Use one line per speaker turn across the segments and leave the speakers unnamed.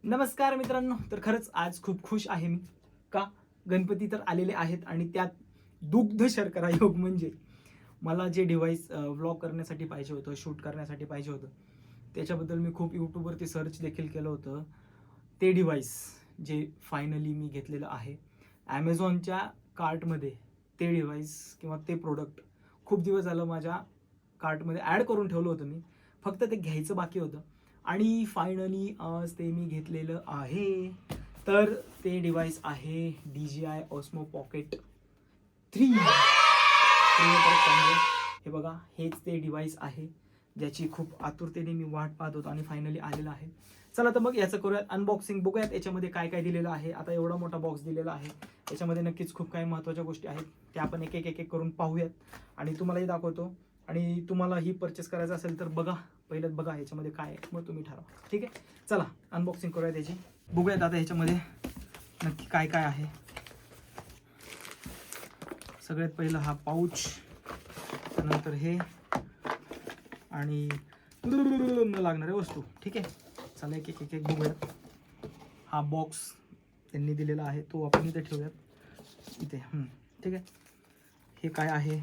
नमस्कार मित्रांनो, तर खरंच आज खूप खुश आहे मी. का? गणपती तर आलेले आहेत आणि त्यात दुग्ध शर्करा योग म्हणजे मला जे डिव्हाइस व्लॉग करण्यासाठी पाहिजे होतं, शूट करण्यासाठी पाहिजे होतं, त्याच्याबद्दल मी खूप यूट्यूबवरती सर्च देखील केलं होतं. ते डिव्हाइस जे फायनली मी घेतलेलं आहे ॲमेझॉनच्या कार्टमध्ये. ते डिव्हाइस किंवा ते प्रोडक्ट खूप दिवस झालं माझ्या कार्टमध्ये ॲड करून ठेवलं होतं मी. फक्त ते घ्यायचं बाकी होतं आणि फायनली आज ते मी घेतलेलं आहे. तर ते डिव्हाइस आहे DJI Osmo Pocket 3. हे बघा, हेच ते डिव्हाइस आहे ज्याची खूप आतुरतेने मी वाट पाहत होतो आणि फायनली आलेलं आहे. चला तर मग याचं करूयात अनबॉक्सिंग, बघूयात याच्यामध्ये काय काय दिलेलं आहे. आता एवढा मोठा बॉक्स दिलेला आहे, याच्यामध्ये नक्कीच खूप काही महत्त्वाच्या गोष्टी आहेत, त्या आपण एक एक करून पाहूयात आणि तुम्हालाही दाखवतो. आणि तुम्हाला ही परचेस करायचं असेल तर बघा, पहिल्यात बघा ह्याच्यामध्ये काय आहे, मग तुम्ही ठरवा. ठीक आहे, चला अनबॉक्सिंग करूयात याची. बघूयात आता ह्याच्यामध्ये नक्की काय काय आहे. सगळ्यात पहिलं हा पाऊच, त्यानंतर हे आणि न लागणाऱ्या वस्तू. ठीक आहे, चला एक एक बघूयात. हा बॉक्स त्यांनी दिलेला आहे, तो आपण इथे ठेवूयात इथे. ठीक आहे, हे काय आहे?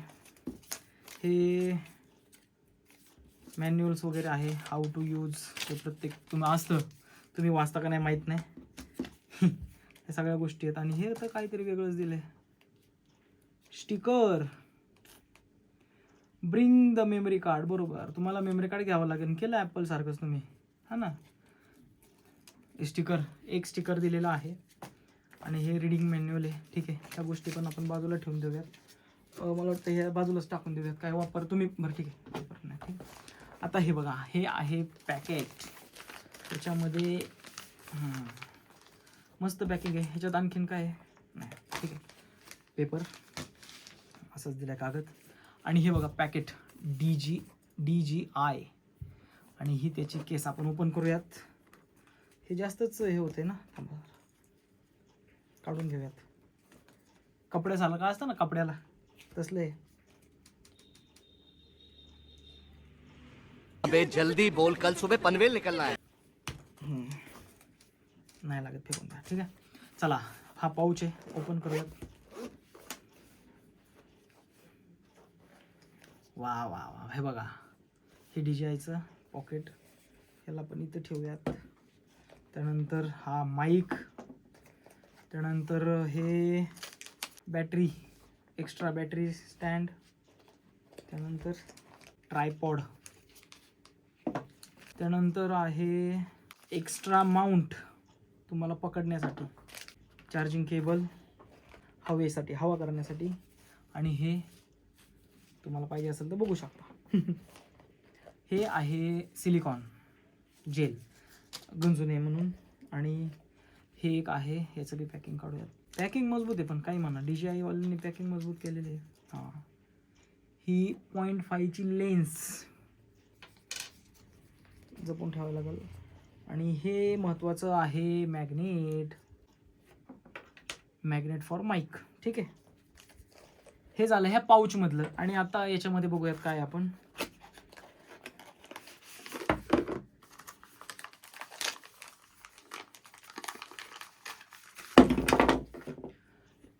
हे मॅन्युअल्स वगैरे आहे, हाऊ टू यूज. ते प्रत्येक तुम्ही वाचता का नाही माहीत नाही. हे सगळ्या गोष्टी आहेत. आणि हे तर काहीतरी वेगळंच दिलं आहे, sticker. Bring the memory card. बरोबर, तुम्हाला मेमरी कार्ड घ्यावं लागेल. केलं ॲपल सारखंच तुम्ही, हा ना. एक स्टिकर दिलेला आहे आणि हे रीडिंग मॅन्युअल आहे. ठीक आहे, ह्या गोष्टी पण आपण बाजूला ठेवून देऊयात. मला वाटतं ह्या बाजूलाच टाकून देऊयात. काय वापर तुम्ही, बरं ठीक आहे, वापर नाही. ठीक आहे, आता हे बघा, हे आहे पॅकेट. त्याच्यामध्ये मस्त पॅकिंग आहे. ह्याच्यात आणखीन काय आहे? नाही, ठीक आहे, पेपर असंच दिलं कागद. आणि हे बघा पॅकेट DJI आणि ही त्याची केस. आपण ओपन करूयात. हे जास्तच हे होते ना, थांबा काढून घेऊयात. कपड्यासारखं का असतं ना, कपड्याला तसलं आहे.
अबे जल्दी बोल, कल सुबह पनवेल निकलना है.
नाही लागत, फेकून द्या. ठीक आहे, चला हा पाऊच आहे, ओपन करूयात. वा वा वा, हे बघा, हे DJIचं पॉकेट. ह्याला पण इथं ठेवूयात. त्यानंतर हा माईक. त्यानंतर हे बॅटरी, एक्स्ट्रा बॅटरी स्टँड. त्यानंतर ट्रायपॉड. त्यानंतर आहे एक्स्ट्रा माउंट तुम्हाला पकडण्यासाठी. चार्जिंग केबल, हवेसाठी, हवा करण्यासाठी. आणि हे तुम्हाला पाहिजे असेल तर बघू शकता. हे आहे सिलिकॉन जेल, गंजू नये म्हणून. आणि हे एक आहे, ह्याचं बी पॅकिंग काढूयात. पॅकिंग मजबूत आहे, पण काही म्हणा, DJI वाल्यांनी पॅकिंग मजबूत केलेली आहे. हां, ही 0.5ची लेन्स जपून ठेवावं लागेल. आणि हे महत्त्वाचं आहे, मॅग्नेट फॉर माईक. ठीक आहे, हे झालं ह्या पाऊचमधलं. आणि आता याच्यामध्ये बघूयात काय आपण.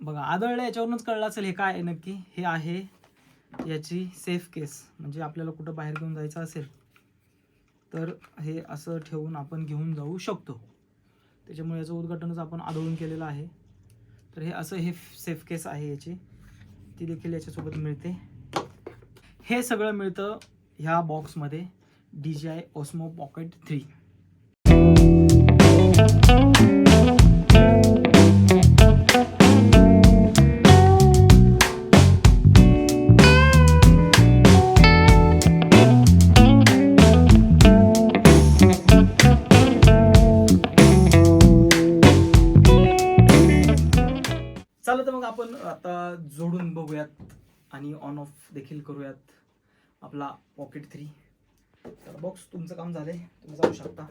बघा, आदळलं याच्यावरूनच कळलं असेल हे काय आहे नक्की. हे आहे याची सेफ केस, म्हणजे आपल्याला कुठं बाहेर घेऊन जायचं असेल तर हे असं ठेवून आपण घेऊन जाऊ शकतो. त्याच्यामुळे याचं उद्घाटनच आपण आदळून केलेलं आहे. तर हे असं हे सेफ केस आहे याची, ती देखील याच्यासोबत मिळते. हे सगळं मिळतं ह्या बॉक्समध्ये, DJI Osmo Pocket 3. चला तर मग आपण आता जोडून बघूयात आणि ऑन ऑफ देखील करूयात आपला पॉकेट 3. तर बॉक्स तुमचं काम झालंय, तुम्ही जाऊ शकता.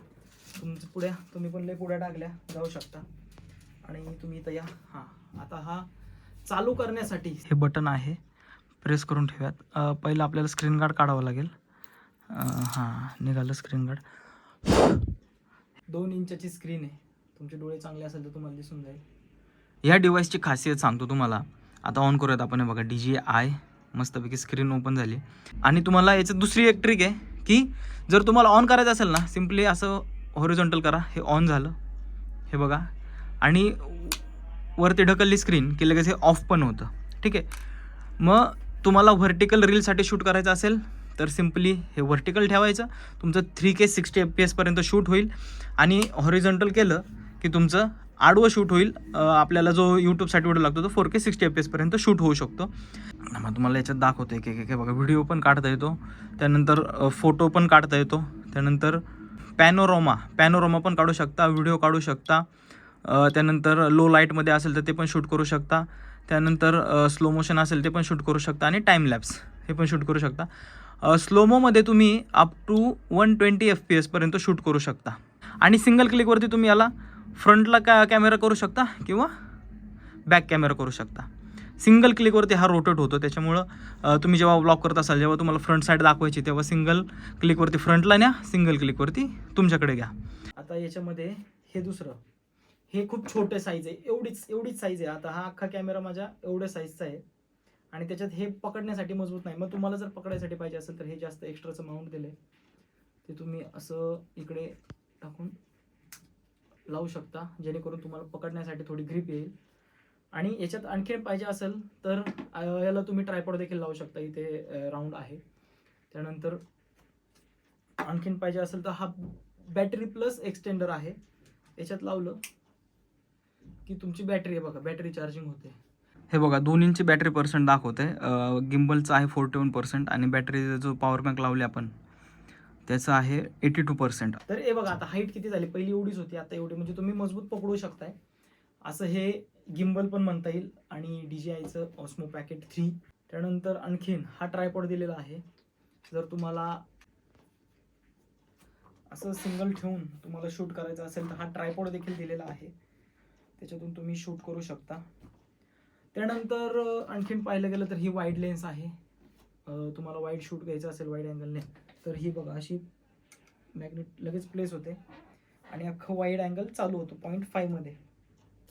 तुम्ही पण लय पुढ्या टाकल्या, जाऊ शकता. आणि तुम्ही इथं या. हां, आता हा चालू करण्यासाठी हे बटन आहे, प्रेस करून ठेवूयात. पहिलं आपल्याला स्क्रीन गार्ड काढावं लागेल. हां, निघालं स्क्रीन गार्ड. 2 इंचाची स्क्रीन आहे. तुमचे डोळे चांगले असेल तर तुम्हाला दिसून जाईल.
ह्या डिव्हाइसची खासियत सांगतो तुम्हाला. आता ऑन करूयात आपण. हे बघा DJI मस्तपैकी स्क्रीन ओपन झाली. आणि तुम्हाला याच्यात दुसरी एक ट्रिक आहे की जर तुम्हाला ऑन करायचं असेल ना, सिम्पली असं हॉरिझॉन्टल करा. हे ऑन झालं, हे बघा. आणि वरती ढकलली स्क्रीन की लगेच हे ऑफ पण होतं. ठीक आहे. मग तुम्हाला व्हर्टिकल रीलसाठी शूट करायचं असेल तर सिम्पली हे व्हर्टिकल ठेवायचं. तुमचं 3K 60 FPS पर्यंत शूट होईल. आणि हॉरिझॉन्टल केलं की तुमचं आडवं शूट होईल. आपल्याला जो यूट्यूबसाठी व्हिडिओ लागतो तो 4K 60 FPS पर्यंत शूट होऊ शकतो. मग तुम्हाला याच्यात दाखवतो की बघा, व्हिडिओ पण काढता येतो, त्यानंतर फोटो पण काढता येतो, त्यानंतर पॅनोरामा पण काढू शकता, व्हिडिओ काढू शकता, त्यानंतर लो लाईटमध्ये असेल तर ते पण शूट करू शकता, त्यानंतर स्लो मोशन असेल ते पण शूट करू शकता, आणि टाईम लॅप्स हे पण शूट करू शकता. स्लोमोमध्ये तुम्ही अप टू 120 FPS पर्यंत शूट करू शकता. आणि सिंगल क्लिकवरती तुम्ही याला फ्रंटला कॅमेरा करू शकता किंवा बॅक कॅमेरा करू शकता. सिंगल क्लिकवरती हा रोटेट होतो. त्याच्यामुळं तुम्ही जेव्हा ब्लॉग करत असाल, जेव्हा तुम्हाला फ्रंट साईड दाखवायची, तेव्हा सिंगल क्लिकवरती फ्रंटला न्या, सिंगल क्लिकवरती तुमच्याकडे घ्या.
आता याच्यामध्ये हे दुसरं, हे खूप छोटे साईज आहे. एवढीच साईज आहे. आता हा अख्खा कॅमेरा माझ्या एवढ्या साईजचा आहे. आणि त्याच्यात हे पकडण्यासाठी मजबूत नाही. मग तुम्हाला जर पकडायसाठी पाहिजे असेल तर हे जास्त एक्स्ट्राचं माउंट दिलं आहे, ते तुम्ही असं इकडे टाकून लावू शकता, जेणेकरून तुम्हाला पकडण्यासाठी थोडी ग्रिप येईल. आणि याच्यात आणखी पाहिजे असेल तर याला तुम्ही ट्रायपॉड देखील लावू शकता. इथे राऊंड आहे. त्यानंतर आणखीन पाहिजे असेल तर हा बॅटरी प्लस एक्सटेंडर आहे. याच्यात लावलं की तुमची बॅटरी आहे बघा, बॅटरी चार्जिंग होते.
हे बघा, 2 इंची बॅटरी पर्सेंट दाखवते. गिम्बलचं आहे 41% आणि बॅटरीचा जो पॉवर बँक लावले आपण त्याचं आहे 82%.
तर हे बघा, आता हाईट किती झाली. पहिली एवढीच होती, आता एवढी. म्हणजे तुम्ही मजबूत पकडू शकताय. असं हे गिम्बल पण म्हणता येईल. आणि DJIचं ऑस्मो पॅकेट 3. त्यानंतर आणखीन हा ट्रायपॉड दिलेला आहे. जर तुम्हाला असं सिंगल ठेवून तुम्हाला शूट करायचं असेल तर हा ट्रायपॉड देखील दिलेला आहे. त्याच्यातून तुम्ही शूट करू शकता. त्यानंतर आणखीन पाहिलं गेलं तर ही वाईड लेन्स आहे. तुम्हाला वाईड शूट घ्यायचं असेल वाईड अँगलने तर ही बघा, अशी मॅग्नेट लगेच प्लेस होते आणि अख्खं वाईड अँगल चालू होतो 0.5 मध्ये.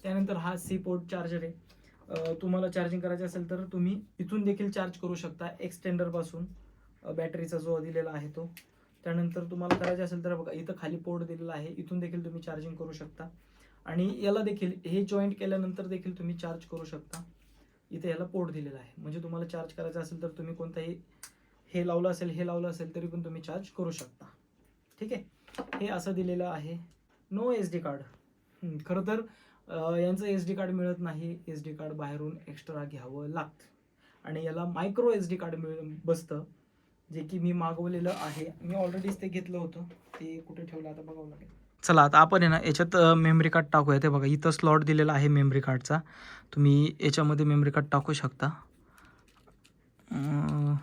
त्यानंतर हा C पोर्ट चार्जर आहे. तुम्हाला चार्जिंग करायचं असेल तर तुम्ही इथून देखील चार्ज करू शकता, एक्सटेंडर पासून. बॅटरीचा जो दिलेला आहे तो. त्यानंतर तुम्हाला करायचं असेल तर बघा, इथं खाली पोर्ट दिलेला आहे, इथून देखील तुम्ही चार्जिंग करू शकता. आणि याला देखील हे जॉईंट केल्यानंतर देखील तुम्ही चार्ज करू शकता. इथे याला पोर्ट दिलेला आहे, म्हणजे तुम्हाला चार्ज करायचं असेल तर तुम्ही कोणताही हे लावलं असेल तरी पण तुम्ही चार्ज करू शकता. ठीक आहे. हे असं दिलेलं आहे. No SD card. खरं तर यांचं SD कार्ड मिळत नाही. SD कार्ड बाहेरून एक्स्ट्रा घ्यावं लागतं. आणि याला मायक्रो SD कार्ड बसतं, जे की मी मागवलेलं आहे. मी ऑलरेडीच ते घेतलं होतं. ते कुठे ठेवलं आता बघावं लागेल.
चला, आता आपण आहे ना याच्यात मेमरी कार्ड टाकूया. ते बघा, इथं स्लॉट दिलेला आहे मेमरी कार्डचा. तुम्ही याच्यामध्ये मेमरी कार्ड टाकू शकता.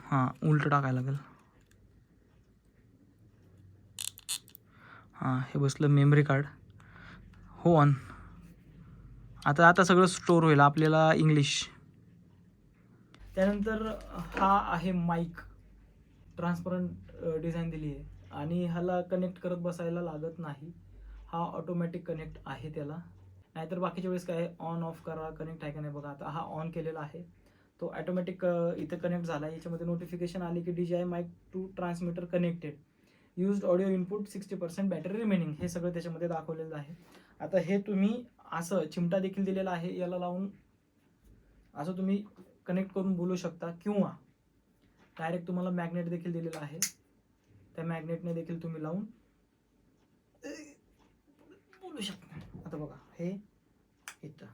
हां, उलटं टाकायला लागेल. हां, हे बसलं मेमरी कार्ड. हो ऑन. आता सगळं स्टोअर होईल आपल्याला इंग्लिश.
त्यानंतर हा आहे माईक. ट्रान्सपरंट डिझाईन दिली आहे आणि ह्याला कनेक्ट करत बसायला लागत नाही. हा ऑटोमॅटिक कनेक्ट आहे त्याला. नाहीतर बाकीच्या वेळेस काय ऑन ऑफ करा, कनेक्ट आहे का नाही बघा. आता हा ऑन केलेला आहे, तो ऑटोमॅटिक इथे कनेक्ट झाला. याच्यामध्ये नोटिफिकेशन आली की DJI mic to transmitter connected, used audio input 60% battery remaining. हे सगळं त्याच्यामध्ये दाखवलेलं आहे. आता हे तुम्ही असं चिमटा देखील दिलेला आहे, याला लावून असं तुम्ही कनेक्ट करून बोलू शकता, किंवा डायरेक्ट तुम्हाला मॅग्नेट देखील दिलेला आहे. त्या मॅग्नेटने देखील तुम्ही लावून बोलू शकता. आता बघा, हे इथं.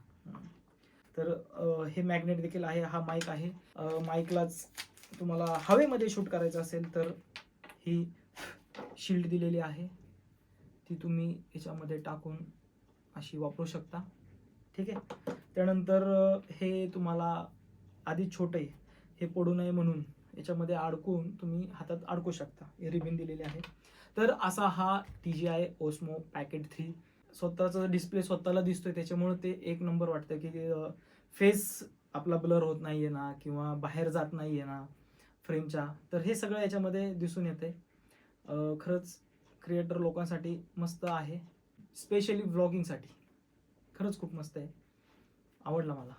तर हे मॅग्नेट देखील आहे. हा माईक आहे. माईकलाच तुम्हाला हवेमध्ये शूट करायचं असेल तर ही शील्ड दिलेली आहे, ती तुम्ही याच्यामध्ये टाकून अशी वापरू शकता. ठीक आहे. त्यानंतर हे तुम्हाला आधी छोटे हे पडू नये म्हणून याच्यामध्ये अडकून तुम्ही हातात अडकू शकता. हे रिबिन दिलेले आहे. तर असा हा DJI Osmo Packet 3. स्वतःचा डिस्प्ले स्वतःला दिसतोय, त्याच्यामुळे ते एक नंबर वाटतं की फेस आपला ब्लर होत नाहीये ना, किंवा बाहेर जात नाहीये ना फ्रेमच्या. तर हे सगळं याच्यामध्ये दिसून येते. खरंच क्रिएटर लोकांसाठी मस्त आहे. स्पेशली व्लॉगिंगसाठी. खरंच खूप मस्त आहे, आवडला मला.